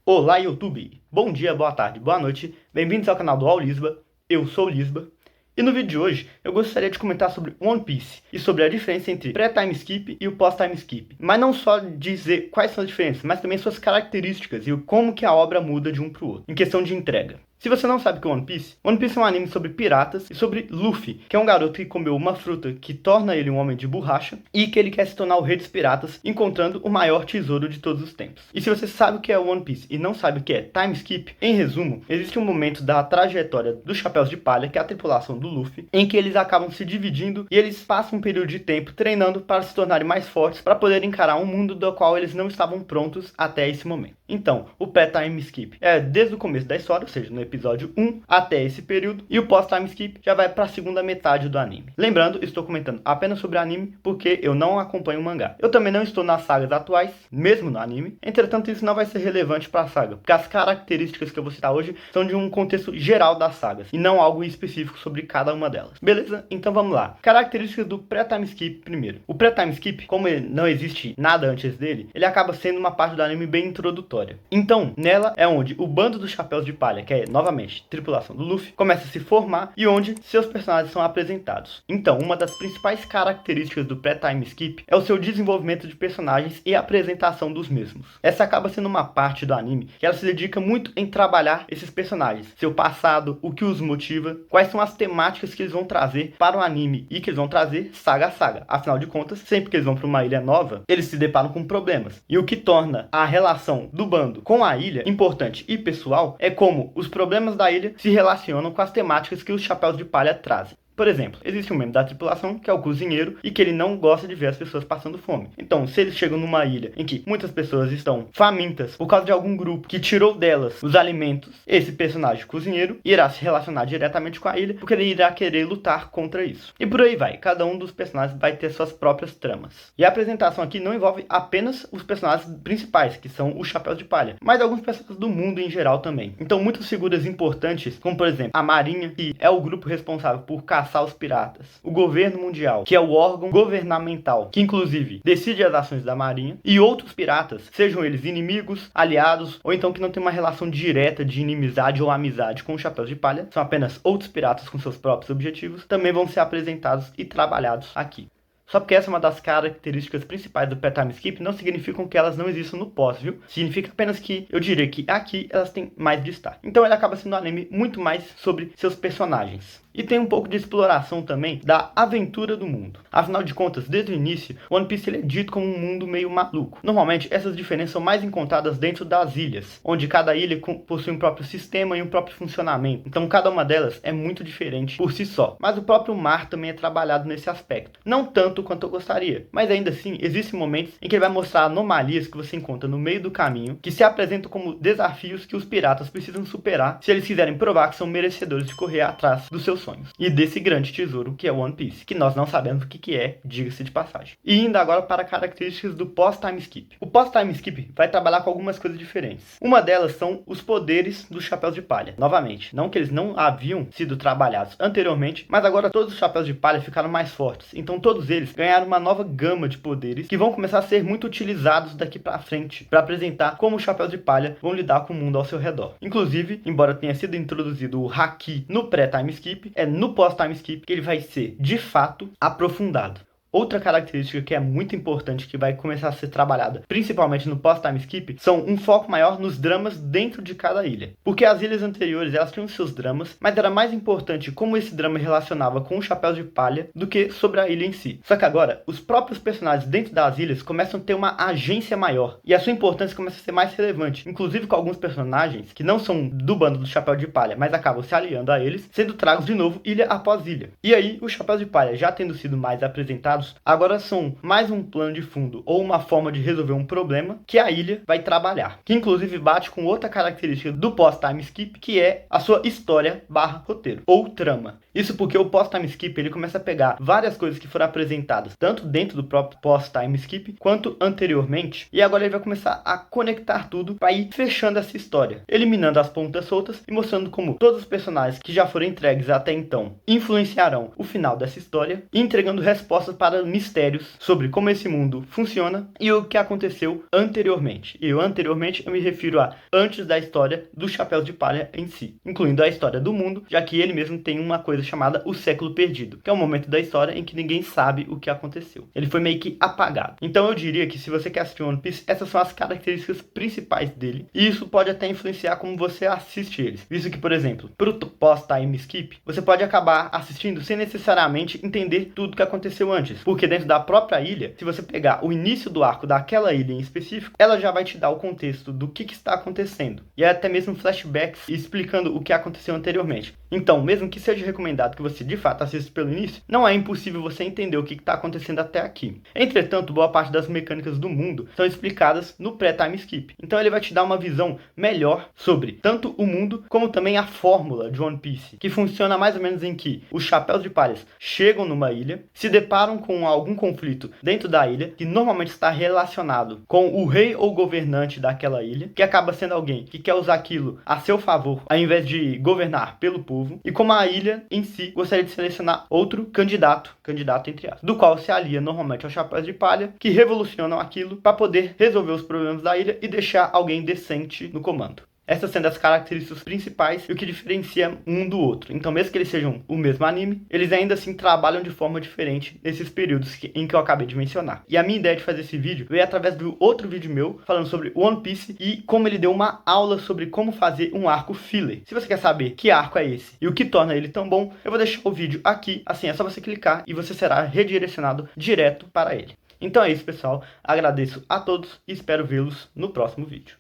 Olá, YouTube! Bom dia, boa tarde, boa noite, bem-vindos ao canal do AuLisba, eu sou o Lisba. E no vídeo de hoje, eu gostaria de comentar sobre One Piece e sobre a diferença entre pré-time skip e o pós-time skip. Mas não só dizer quais são as diferenças, mas também suas características e como que a obra muda de um para o outro, em questão de entrega. Se você não sabe o que é One Piece é um anime sobre piratas e sobre Luffy, que é um garoto que comeu uma fruta que torna ele um homem de borracha e que ele quer se tornar o rei dos piratas, encontrando o maior tesouro de todos os tempos. E se você sabe o que é One Piece e não sabe o que é time skip, em resumo, existe um momento da trajetória dos Chapéus de Palha, que é a tripulação do Luffy, em que eles acabam se dividindo e eles passam um período de tempo treinando para se tornarem mais fortes, para poder encarar um mundo do qual eles não estavam prontos até esse momento. Então, o pré-time skip é desde o começo da história, ou seja, no episódio 1 até esse período, e o pós-time skip já vai para a segunda metade do anime. Lembrando, estou comentando apenas sobre anime porque eu não acompanho o mangá. Eu também não estou nas sagas atuais, mesmo no anime. Entretanto, isso não vai ser relevante para a saga, porque as características que eu vou citar hoje são de um contexto geral das sagas e não algo específico sobre cada uma delas. Beleza? Então vamos lá. Características do pré-time skip primeiro. O pré-time skip, como ele não existe nada antes dele, ele acaba sendo uma parte do anime bem introdutória. Então, nela é onde o bando dos Chapéus de Palha, que é novamente tripulação do Luffy, começa a se formar e onde seus personagens são apresentados. Então, uma das principais características do pré-time skip é o seu desenvolvimento de personagens e a apresentação dos mesmos. Essa acaba sendo uma parte do anime que ela se dedica muito em trabalhar esses personagens, seu passado, o que os motiva, quais são as temáticas que eles vão trazer para o anime e que eles vão trazer saga a saga. Afinal de contas, sempre que eles vão para uma ilha nova, eles se deparam com problemas. E o que torna a relação do bando com a ilha importante e pessoal é como os problemas da ilha se relacionam com as temáticas que os Chapéus de Palha trazem. Por exemplo, existe um membro da tripulação, que é o cozinheiro, e que ele não gosta de ver as pessoas passando fome. Então, se eles chegam numa ilha em que muitas pessoas estão famintas por causa de algum grupo que tirou delas os alimentos, esse personagem cozinheiro irá se relacionar diretamente com a ilha, porque ele irá querer lutar contra isso. E por aí vai, cada um dos personagens vai ter suas próprias tramas. E a apresentação aqui não envolve apenas os personagens principais, que são os Chapéus de Palha, mas alguns personagens do mundo em geral também. Então, muitas figuras importantes, como por exemplo, a Marinha, que é o grupo responsável por caçar os piratas, o governo mundial, que é o órgão governamental, que inclusive decide as ações da marinha, e outros piratas, sejam eles inimigos, aliados, ou então que não tem uma relação direta de inimizade ou amizade com os Chapéus de Palha, são apenas outros piratas com seus próprios objetivos, também vão ser apresentados e trabalhados aqui. Só porque essa é uma das características principais do pré-time skip, não significam que elas não existam no pós, viu? Significa apenas que eu diria que aqui elas têm mais destaque. Então ele acaba sendo um anime muito mais sobre seus personagens. E tem um pouco de exploração também da aventura do mundo. Afinal de contas, desde o início, One Piece ele é dito como um mundo meio maluco. Normalmente, essas diferenças são mais encontradas dentro das ilhas, onde cada ilha possui um próprio sistema e um próprio funcionamento. Então, cada uma delas é muito diferente por si só. Mas o próprio mar também é trabalhado nesse aspecto. Não tanto quanto eu gostaria, mas ainda assim, existem momentos em que ele vai mostrar anomalias que você encontra no meio do caminho, que se apresentam como desafios que os piratas precisam superar se eles quiserem provar que são merecedores de correr atrás dos seus sonhos e desse grande tesouro que é o One Piece, que nós não sabemos o que é, diga-se de passagem. E indo agora para características do pós-time skip. O pós-time skip vai trabalhar com algumas coisas diferentes. Uma delas são os poderes dos Chapéus de Palha. Novamente, não que eles não haviam sido trabalhados anteriormente, mas agora todos os Chapéus de Palha ficaram mais fortes. Então todos eles ganharam uma nova gama de poderes que vão começar a ser muito utilizados daqui para frente, para apresentar como os Chapéus de Palha vão lidar com o mundo ao seu redor. Inclusive, embora tenha sido introduzido o Haki no pré-time skip, é no pós-time skip que ele vai ser, de fato, aprofundado. Outra característica que é muito importante, que vai começar a ser trabalhada, principalmente no pós-time skip, são um foco maior nos dramas dentro de cada ilha. Porque as ilhas anteriores, elas tinham seus dramas, mas era mais importante como esse drama relacionava com os Chapéus de Palha do que sobre a ilha em si. Só que agora, os próprios personagens dentro das ilhas começam a ter uma agência maior, e a sua importância começa a ser mais relevante, inclusive com alguns personagens que não são do bando do Chapéu de Palha, mas acabam se aliando a eles, sendo tragos de novo ilha após ilha. E aí, os Chapéus de Palha, já tendo sido mais apresentados, agora são mais um plano de fundo ou uma forma de resolver um problema que a ilha vai trabalhar, que inclusive bate com outra característica do pós-time skip, que é a sua história barra roteiro ou trama. Isso porque o pós-time skip ele começa a pegar várias coisas que foram apresentadas tanto dentro do próprio pós-time skip quanto anteriormente, e agora ele vai começar a conectar tudo para ir fechando essa história, eliminando as pontas soltas e mostrando como todos os personagens que já foram entregues até então influenciarão o final dessa história e entregando respostas para para mistérios sobre como esse mundo funciona e o que aconteceu anteriormente. E anteriormente eu me refiro a antes da história dos Chapéus de Palha em si, incluindo a história do mundo, já que ele mesmo tem uma coisa chamada o século perdido, que é o momento da história em que ninguém sabe o que aconteceu. Ele foi meio que apagado. Então eu diria que se você quer assistir One Piece, essas são as características principais dele, e isso pode até influenciar como você assiste eles, visto que, por exemplo, pro pós-time skip, você pode acabar assistindo sem necessariamente entender tudo que aconteceu antes, porque dentro da própria ilha, se você pegar o início do arco daquela ilha em específico, ela já vai te dar o contexto do que está acontecendo, e até mesmo flashbacks explicando o que aconteceu anteriormente. Então, mesmo que seja recomendado que você de fato assista pelo início, não é impossível você entender o que está acontecendo até aqui. Entretanto, boa parte das mecânicas do mundo são explicadas no pré-time skip, então ele vai te dar uma visão melhor sobre tanto o mundo como também a fórmula de One Piece, que funciona mais ou menos em que os Chapéus de Palhas chegam numa ilha, se deparam com algum conflito dentro da ilha, que normalmente está relacionado com o rei ou governante daquela ilha, que acaba sendo alguém que quer usar aquilo a seu favor, ao invés de governar pelo povo, e como a ilha em si gostaria de selecionar outro candidato entre aspas, do qual se alia normalmente aos Chapéus de Palha, que revolucionam aquilo para poder resolver os problemas da ilha e deixar alguém decente no comando. Essas sendo as características principais e o que diferencia um do outro. Então, mesmo que eles sejam o mesmo anime, eles ainda assim trabalham de forma diferente nesses períodos em que eu acabei de mencionar. E a minha ideia de fazer esse vídeo veio através do outro vídeo meu falando sobre One Piece e como ele deu uma aula sobre como fazer um arco filler. Se você quer saber que arco é esse e o que torna ele tão bom, eu vou deixar o vídeo aqui. Assim, é só você clicar e você será redirecionado direto para ele. Então é isso, pessoal. Agradeço a todos e espero vê-los no próximo vídeo.